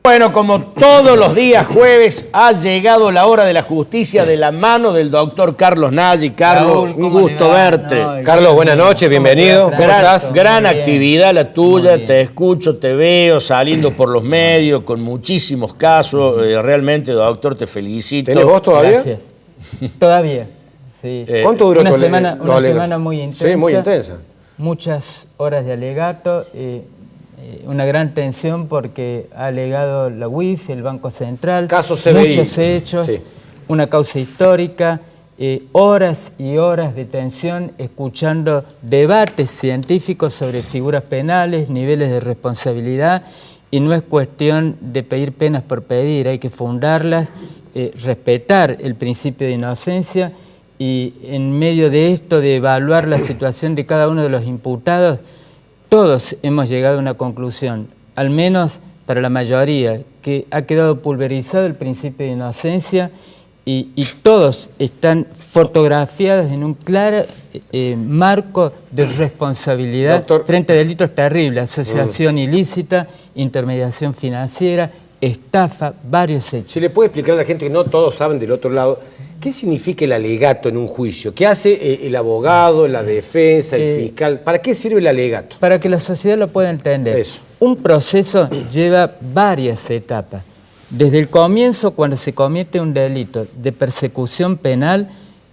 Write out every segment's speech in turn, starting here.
Bueno, como todos los días jueves, ha llegado la hora de la justicia de la mano del doctor Carlos Nagy. Carlos, Raúl, un gusto verte. No, Carlos, buenas noches, bienvenido. ¿Cómo estás? Gran Muy bien. actividad la tuya, Muy bien. te escucho, te veo saliendo por los medios con muchísimos casos. Realmente, doctor, te felicito. ¿Tenés vos todavía? Gracias. Todavía, sí. ¿Cuánto duró Una tu semana, los una alegatos? semana muy intensa. Sí, muy intensa. Muchas horas de alegato, una gran tensión porque ha alegado la UIF, el Banco Central, Caso CBI. muchos hechos, Sí. una causa histórica, horas y horas de tensión escuchando debates científicos sobre figuras penales, niveles de responsabilidad, y no es cuestión de pedir penas por pedir, hay que fundarlas, respetar el principio de inocencia y en medio de esto de evaluar la situación de cada uno de los imputados, todos hemos llegado a una conclusión, al menos para la mayoría, que ha quedado pulverizado el principio de inocencia y todos están fotografiados en un claro marco de responsabilidad Doctor. frente a delitos terribles, asociación ilícita, intermediación financiera, estafa, varios hechos. Si le puede explicar a la gente que no todos saben del otro lado, ¿qué significa el alegato en un juicio? ¿Qué hace el abogado, la defensa, el fiscal? ¿Para qué sirve el alegato? Para que la sociedad lo pueda entender. Eso. Un proceso lleva varias etapas. Desde el comienzo, cuando se comete un delito de persecución penal,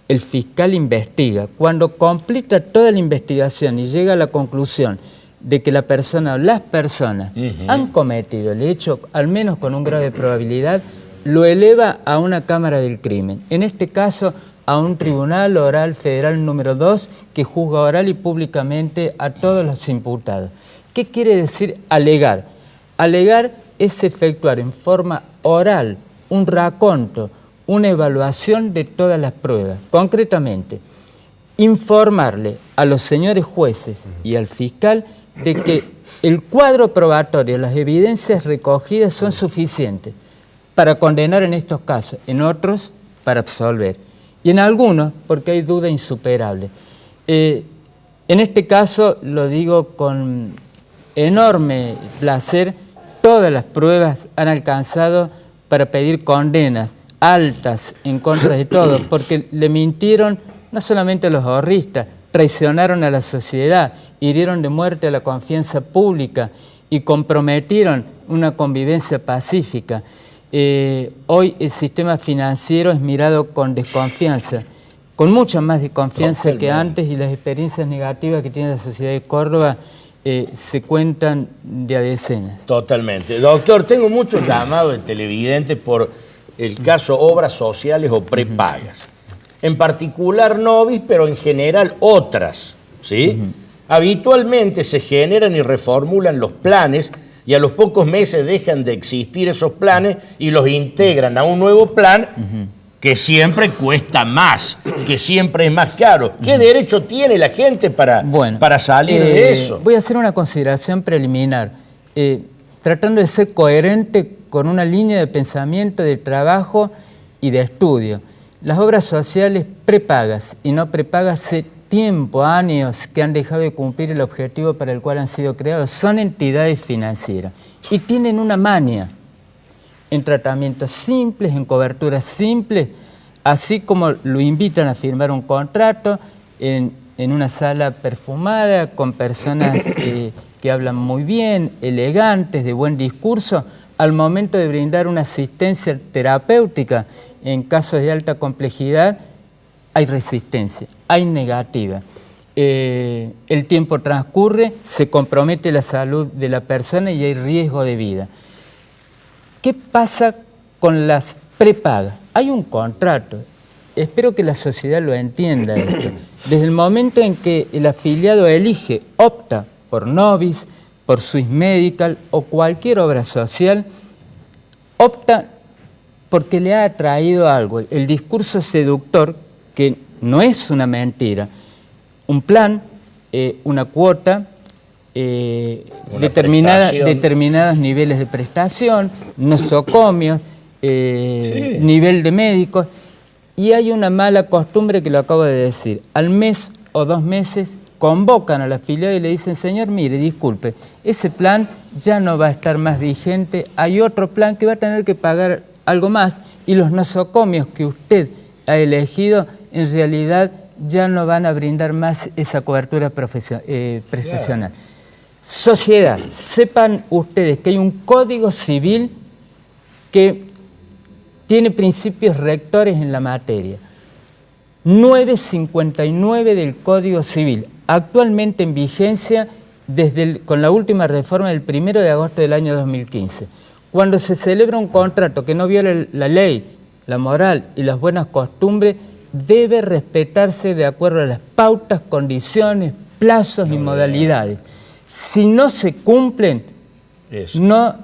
el fiscal investiga. Cuando completa toda la investigación y llega a la conclusión de que la persona o las personas han cometido el hecho, al menos con un grado de probabilidad, lo eleva a una cámara del crimen. En este caso, a un tribunal oral federal número 2 que juzga oral y públicamente a todos los imputados. ¿Qué quiere decir alegar? Alegar es efectuar en forma oral un raconto, una evaluación de todas las pruebas. Concretamente, informarle a los señores jueces y al fiscal de que el cuadro probatorio, las evidencias recogidas son suficientes para condenar en estos casos, en otros para absolver y en algunos porque hay duda insuperable. En este caso, lo digo con enorme placer, todas las pruebas han alcanzado para pedir condenas altas en contra de todos, porque le mintieron no solamente a los ahorristas, traicionaron a la sociedad, hirieron de muerte a la confianza pública y comprometieron una convivencia pacífica. Hoy el sistema financiero es mirado con desconfianza, con mucha más desconfianza que antes, y las experiencias negativas que tiene la sociedad de Córdoba se cuentan de a decenas. Totalmente. Doctor, tengo muchos llamados de televidentes por el caso obras sociales o prepagas. En particular Novis, pero en general otras, ¿sí? Habitualmente se generan y reformulan los planes y a los pocos meses dejan de existir esos planes y los integran a un nuevo plan que siempre cuesta más, que siempre es más caro. ¿Qué derecho tiene la gente para salir de eso? Voy a hacer una consideración preliminar, tratando de ser coherente con una línea de pensamiento, de trabajo y de estudio. Las obras sociales prepagas y no prepagas hace tiempo, años, que han dejado de cumplir el objetivo para el cual han sido creados, son entidades financieras y tienen una maña en tratamientos simples, en coberturas simples, así como lo invitan a firmar un contrato en una sala perfumada, con personas que hablan muy bien, elegantes, de buen discurso, al momento de brindar una asistencia terapéutica en casos de alta complejidad, hay resistencia, hay negativa. El tiempo transcurre, se compromete la salud de la persona y hay riesgo de vida. ¿Qué pasa con las prepagas? Hay un contrato. Espero que la sociedad lo entienda esto. Desde el momento en que el afiliado elige, opta por Novis, por Swiss Medical o cualquier obra social, opta porque le ha atraído algo, el discurso seductor, que no es una mentira, un plan, una cuota, determinados niveles de prestación, nosocomios, nivel de médicos, y hay una mala costumbre que lo acabo de decir. Al mes o 2 meses convocan al afiliado y le dicen, señor, mire, disculpe, ese plan ya no va a estar más vigente, hay otro plan que va a tener que pagar algo más y los nosocomios que usted ha elegido en realidad ya no van a brindar más esa cobertura prestacional. Sociedad, sepan ustedes que hay un código civil que tiene principios rectores en la materia. 959 del Código Civil, actualmente en vigencia con la última reforma del 1 de agosto del año 2015. Cuando se celebra un contrato que no viole la ley, la moral y las buenas costumbres, debe respetarse de acuerdo a las pautas, condiciones, plazos y modalidades. Si no se cumplen, no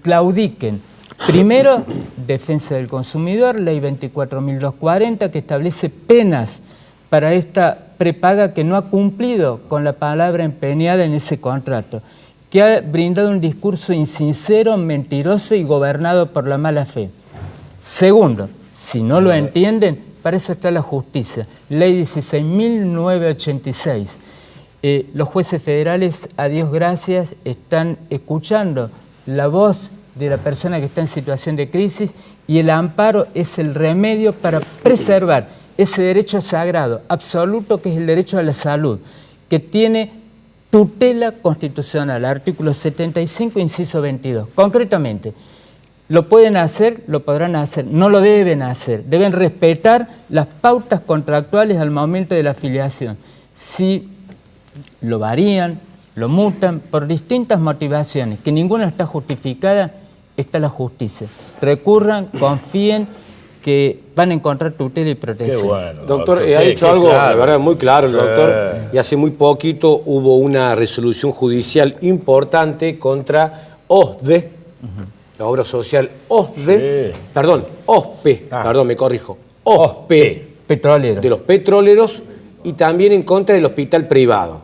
claudiquen. Primero, defensa del consumidor, ley 24.240, que establece penas para esta prepaga que no ha cumplido con la palabra empeñada en ese contrato, que ha brindado un discurso insincero, mentiroso y gobernado por la mala fe. Segundo, si no lo entienden, para eso está la justicia, ley 16.986. Los jueces federales, a Dios gracias, están escuchando la voz de la persona que está en situación de crisis y el amparo es el remedio para preservar ese derecho sagrado, absoluto, que es el derecho a la salud, que tiene tutela constitucional, artículo 75, inciso 22. Concretamente, lo pueden hacer, lo podrán hacer, no lo deben hacer, deben respetar las pautas contractuales al momento de la afiliación. Si lo varían, lo mutan por distintas motivaciones, que ninguna está justificada, está la justicia. Recurran, confíen que van a encontrar tutela y protección. Qué bueno, doctor, ha dicho algo, claro, la verdad, muy claro el doctor, y hace muy poquito hubo una resolución judicial importante contra OSDE, la obra social OSDE, perdón, OSPE, perdón, me corrijo, OSPE, petroleros. De los petroleros, y también en contra del hospital privado.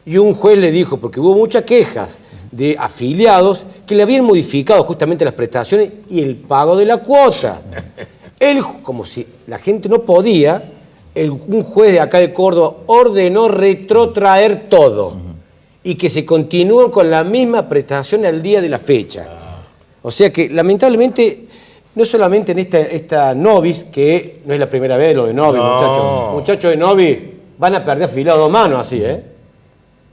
Y un juez le dijo, porque hubo muchas quejas de afiliados que le habían modificado justamente las prestaciones y el pago de la cuota. Como si la gente no podía, un juez de acá de Córdoba ordenó retrotraer todo y que se continúen con la misma prestación al día de la fecha. O sea que lamentablemente, no solamente en esta Novis, que no es la primera vez lo de Novis, muchachos de Novis van a perder afiliados a dos manos así,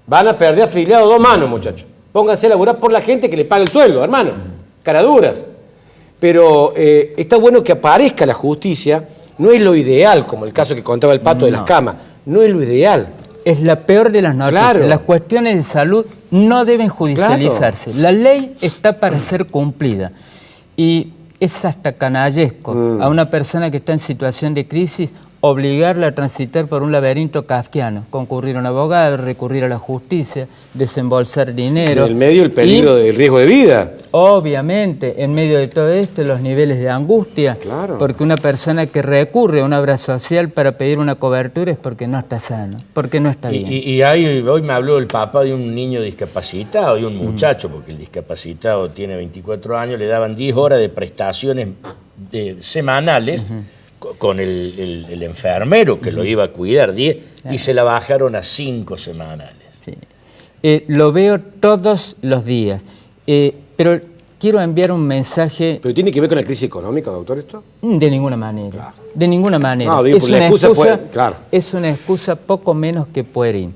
van a perder afiliados a dos manos, muchachos. Pónganse a laburar por la gente que le paga el sueldo, hermano. Caraduras. Pero está bueno que aparezca la justicia. No es lo ideal, como el caso que contaba el Pato de las camas. No es lo ideal. Es la peor de las noticias. Claro. Las cuestiones de salud no deben judicializarse. Claro. La ley está para ser cumplida. Y es hasta canallesco a una persona que está en situación de crisis obligarla a transitar por un laberinto kafkiano, concurrir a un abogado, recurrir a la justicia, desembolsar dinero. En el medio el peligro del riesgo de vida. Obviamente, en medio de todo esto, los niveles de angustia, claro. Porque una persona que recurre a una obra social para pedir una cobertura es porque no está sano, porque no está bien. Hoy me habló el papá de un niño discapacitado y un muchacho, porque el discapacitado tiene 24 años, le daban 10 horas de prestaciones semanales, con el enfermero que lo iba a cuidar, 10, y se la bajaron a 5 semanales. Sí. Lo veo todos los días, pero quiero enviar un mensaje... ¿Pero tiene que ver con la crisis económica, doctor, esto? De ninguna manera, claro. De ninguna manera. No, digo, es, una excusa, claro. Es una excusa poco menos que pueril.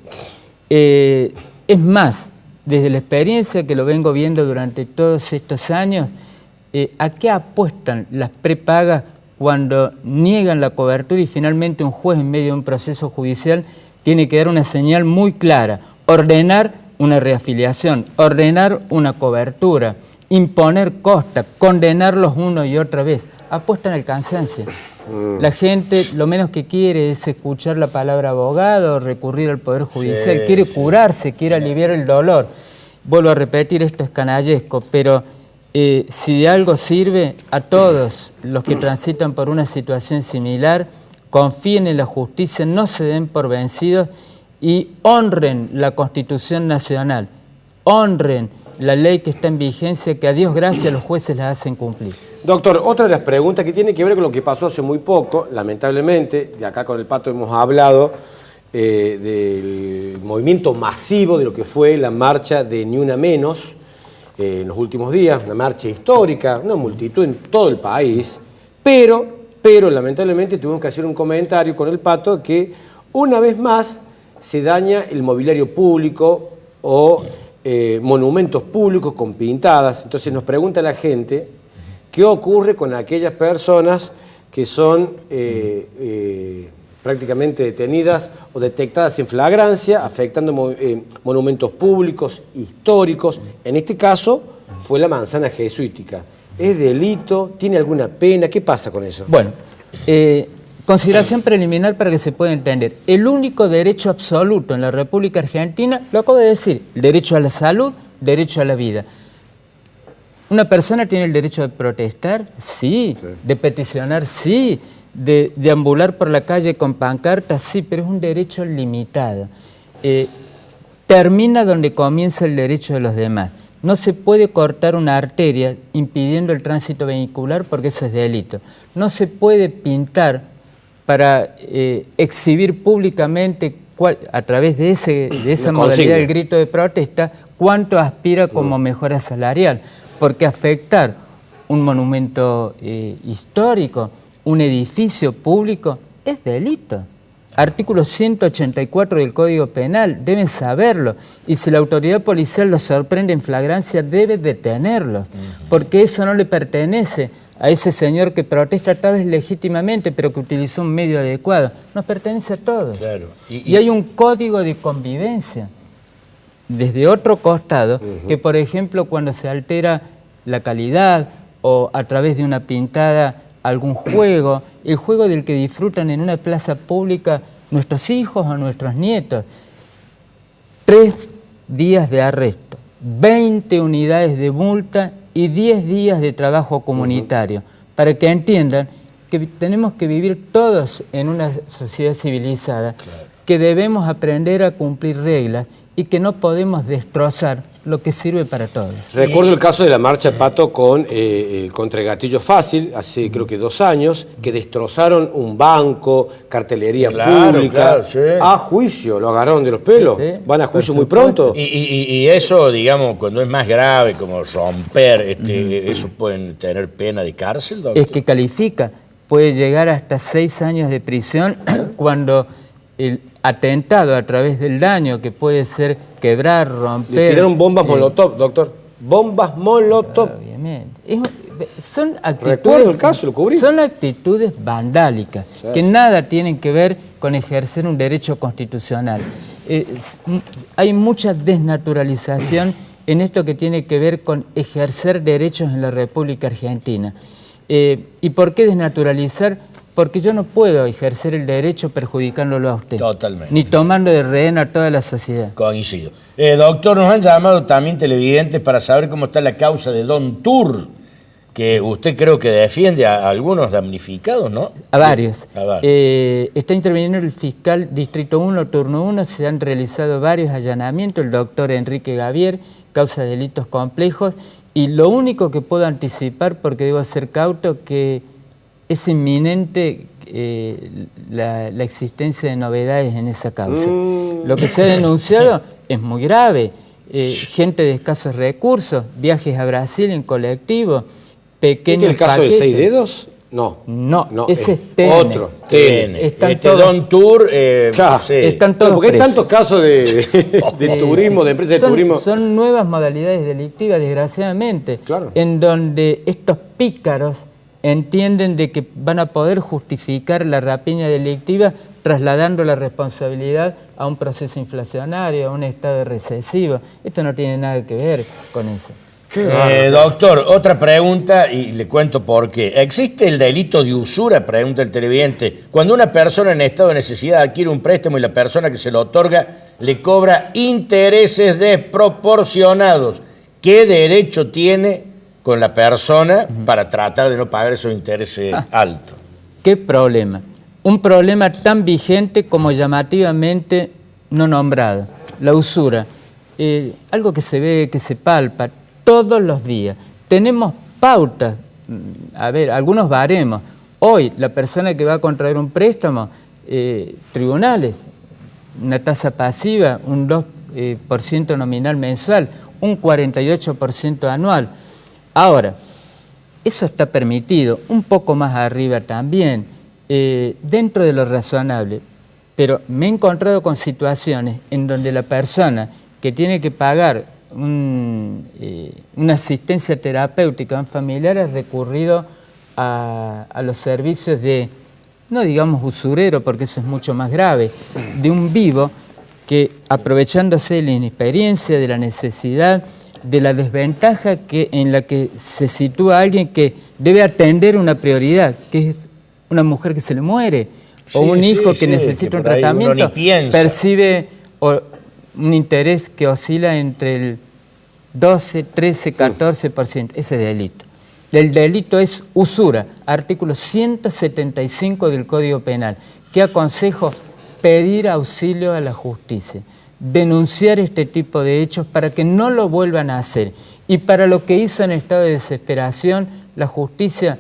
Es más, desde la experiencia que lo vengo viendo durante todos estos años, ¿a qué apuestan las prepagas cuando niegan la cobertura y finalmente un juez en medio de un proceso judicial tiene que dar una señal muy clara, ordenar una reafiliación, ordenar una cobertura, imponer costas, condenarlos una y otra vez? Apuestan al cansancio. La gente lo menos que quiere es escuchar la palabra abogado, recurrir al Poder Judicial, quiere curarse, quiere aliviar el dolor. Vuelvo a repetir, esto es canallesco, pero... si de algo sirve, a todos los que transitan por una situación similar, confíen en la justicia, no se den por vencidos y honren la Constitución Nacional, honren la ley que está en vigencia, que a Dios gracias los jueces la hacen cumplir. Doctor, otra de las preguntas que tiene que ver con lo que pasó hace muy poco, lamentablemente, de acá con el Pato hemos hablado del movimiento masivo de lo que fue la marcha de Ni Una Menos, en los últimos días, una marcha histórica, una multitud en todo el país, pero lamentablemente tuvimos que hacer un comentario con el Pato que una vez más se daña el mobiliario público o monumentos públicos con pintadas. Entonces nos pregunta la gente qué ocurre con aquellas personas que son prácticamente detenidas o detectadas en flagrancia, afectando monumentos públicos, históricos. En este caso fue la manzana jesuítica. ¿Es delito? ¿Tiene alguna pena? ¿Qué pasa con eso? Bueno, consideración preliminar para que se pueda entender. El único derecho absoluto en la República Argentina, lo acabo de decir, derecho a la salud, derecho a la vida. ¿Una persona tiene el derecho de protestar? Sí. ¿De peticionar? Sí. ¿De deambular por la calle con pancartas? Sí, pero es un derecho limitado. Termina donde comienza el derecho de los demás. No se puede cortar una arteria impidiendo el tránsito vehicular porque eso es delito. No se puede pintar para exhibir públicamente a través de esa modalidad del grito de protesta cuánto aspira como mejora salarial, porque afectar un monumento histórico, un edificio público, es delito. Artículo 184 del Código Penal, deben saberlo. Y si la autoridad policial los sorprende en flagrancia, debe detenerlos, porque eso no le pertenece a ese señor que protesta tal vez legítimamente, pero que utilizó un medio adecuado. Nos pertenece a todos. Claro. Y hay un código de convivencia. Desde otro costado, que por ejemplo cuando se altera la calidad o a través de una pintada algún juego, el juego del que disfrutan en una plaza pública nuestros hijos o nuestros nietos, 3 días de arresto, 20 unidades de multa y 10 días de trabajo comunitario, para que entiendan que tenemos que vivir todos en una sociedad civilizada, que debemos aprender a cumplir reglas y que no podemos destrozar lo que sirve para todos. Recuerdo el caso de la marcha, Pato, contra el Gatillo Fácil, hace creo que 2 años, que destrozaron un banco, cartelería pública, a juicio, lo agarraron de los pelos, van a juicio muy pronto. Y eso, digamos, cuando es más grave, como romper, ¿eso pueden tener pena de cárcel, doctor? Es que califica, puede llegar hasta 6 años de prisión cuando el atentado a través del daño que puede ser quebrar, romper... Le tiraron bombas molotov, doctor. Bombas molotov. Obviamente. Son Recuerdo el caso, lo cubrí. Son actitudes vandálicas que nada tienen que ver con ejercer un derecho constitucional. Hay mucha desnaturalización en esto que tiene que ver con ejercer derechos en la República Argentina. ¿Y por qué desnaturalizar? Porque yo no puedo ejercer el derecho perjudicándolo a usted. Totalmente. Ni tomando de rehén a toda la sociedad. Coincido. Doctor, nos han llamado también televidentes para saber cómo está la causa de Don Tour, que usted creo que defiende a algunos damnificados, ¿no? A varios. A varios. Está interviniendo el fiscal Distrito 1, Turno 1, se han realizado varios allanamientos, el doctor Enrique Gavier, causa de delitos complejos, y lo único que puedo anticipar, porque debo ser cauto, que es inminente la existencia de novedades en esa causa. Lo que se ha denunciado es muy grave. Gente de escasos recursos, viajes a Brasil en colectivo, pequeños ¿Es el caso paquetes. de 6 dedos? No, ese es TN. Otro, TN. Don Tour, están todos porque hay presos. tantos casos de turismo, de empresas de turismo. Son nuevas modalidades delictivas, desgraciadamente, en donde estos pícaros entienden de que van a poder justificar la rapiña delictiva trasladando la responsabilidad a un proceso inflacionario, a un estado recesivo. Esto no tiene nada que ver con eso. Doctor, otra pregunta y le cuento por qué. ¿Existe el delito de usura? Pregunta el televidente. Cuando una persona en estado de necesidad adquiere un préstamo y la persona que se lo otorga le cobra intereses desproporcionados, ¿qué derecho tiene con la persona para tratar de no pagar esos intereses altos? ¿Qué problema? Un problema tan vigente como llamativamente no nombrado, la usura. Algo que se ve, que se palpa todos los días. Tenemos pautas, a ver, algunos baremos. Hoy, la persona que va a contraer un préstamo, tribunales, una tasa pasiva, un 2% nominal mensual, un 48% anual. Ahora, eso está permitido, un poco más arriba también, dentro de lo razonable, pero me he encontrado con situaciones en donde la persona que tiene que pagar una asistencia terapéutica a un familiar ha recurrido a los servicios de, no digamos usurero, porque eso es mucho más grave, de un vivo que, aprovechándose de la inexperiencia, de la necesidad, de la desventaja en la que se sitúa alguien que debe atender una prioridad, que es una mujer que se le muere, o un hijo que necesita un tratamiento, percibe un interés que oscila entre el 12, 13, 14%, ese delito. El delito es usura, artículo 175 del Código Penal. ¿Qué aconsejo? Pedir auxilio a la justicia, denunciar este tipo de hechos para que no lo vuelvan a hacer. Y para lo que hizo en estado de desesperación, la justicia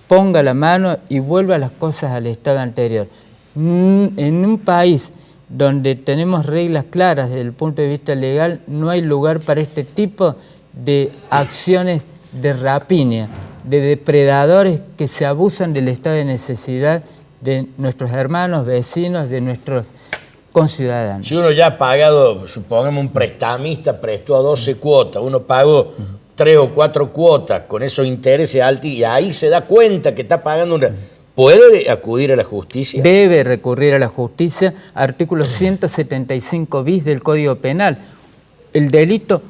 ponga la mano y vuelva las cosas al estado anterior. En un país donde tenemos reglas claras desde el punto de vista legal, no hay lugar para este tipo de acciones de rapiña, de depredadores que se abusan del estado de necesidad de nuestros hermanos, vecinos, de nuestros conciudadanos. Si uno ya ha pagado, supongamos un prestamista prestó a 12 cuotas, uno pagó 3 o 4 cuotas con esos intereses altos y ahí se da cuenta que está pagando una... ¿Puede acudir a la justicia? Debe recurrir a la justicia, artículo 175 bis del Código Penal. El delito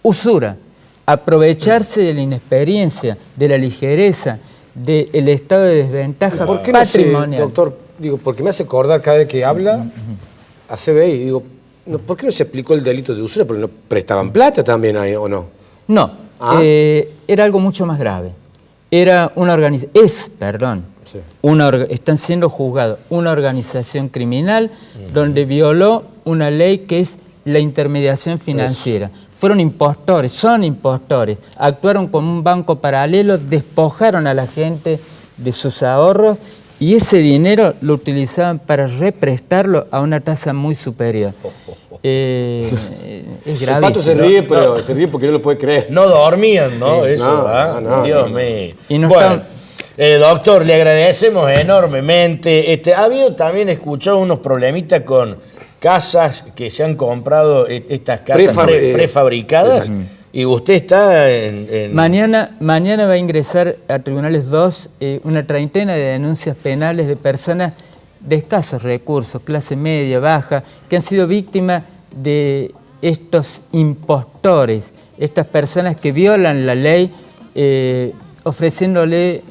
usura, aprovecharse de la inexperiencia, de la ligereza, del estado de desventaja patrimonial. Doctor, digo, porque me hace acordar cada vez que habla a CBI, digo, ¿por qué no se aplicó el delito de usura? Porque no prestaban plata también ahí, ¿o no? No, era algo mucho más grave. Era una organización, Sí. Están siendo juzgados una organización criminal donde violó una ley que es la intermediación financiera. Fueron impostores, son impostores, actuaron como un banco paralelo, despojaron a la gente de sus ahorros y ese dinero lo utilizaban para represtarlo a una tasa muy superior. Es gravísimo. El Pato se ríe, pero se ríe porque no lo puede creer. No dormían, ¿no? Sí, Eso, Dios mío. Y no bueno, doctor, le agradecemos enormemente. Ha habido también, escuchado unos problemitas con casas que se han comprado, estas casas prefabricadas. Y usted está en... Mañana va a ingresar a Tribunales 2 una treintena de denuncias penales de personas de escasos recursos, clase media, baja, que han sido víctimas de estos impostores, estas personas que violan la ley ofreciéndole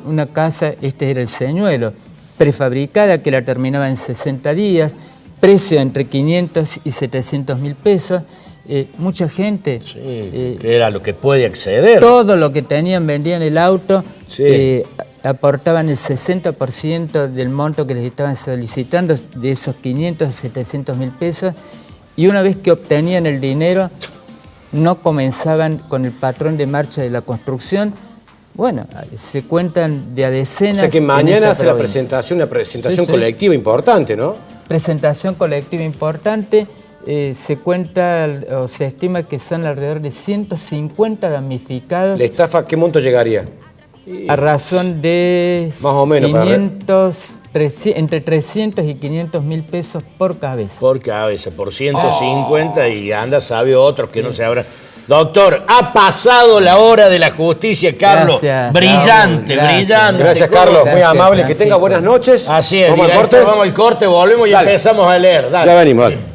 una casa, este era el señuelo, prefabricada que la terminaba en 60 días, precio entre 500 y 700 mil pesos. Mucha gente... que era lo que puede acceder. Todo lo que tenían, vendían el auto, aportaban el 60% del monto que les estaban solicitando, de esos 500 a 700 mil pesos, y una vez que obtenían el dinero, no comenzaban con el patrón de marcha de la construcción. Bueno, se cuentan de a decenas. O sea que mañana hace una presentación colectiva importante, ¿no? Presentación colectiva importante. Se cuenta o se estima que son alrededor de 150 damnificados. ¿La estafa qué monto llegaría? A razón de más o menos, 500, entre 300 y 500 mil pesos por cabeza. Por cabeza, por 150 y anda, sabe otros que no se habrán... Doctor, ha pasado la hora de la justicia, Carlos. Gracias, brillante, Raúl, brillante. Gracias, Carlos. Muy Gracias, amable. Que Francisco. tenga buenas noches. Así es, ¿Vamos al corte? vamos al corte, volvemos y empezamos a leer. Dale. Ya venimos, dale.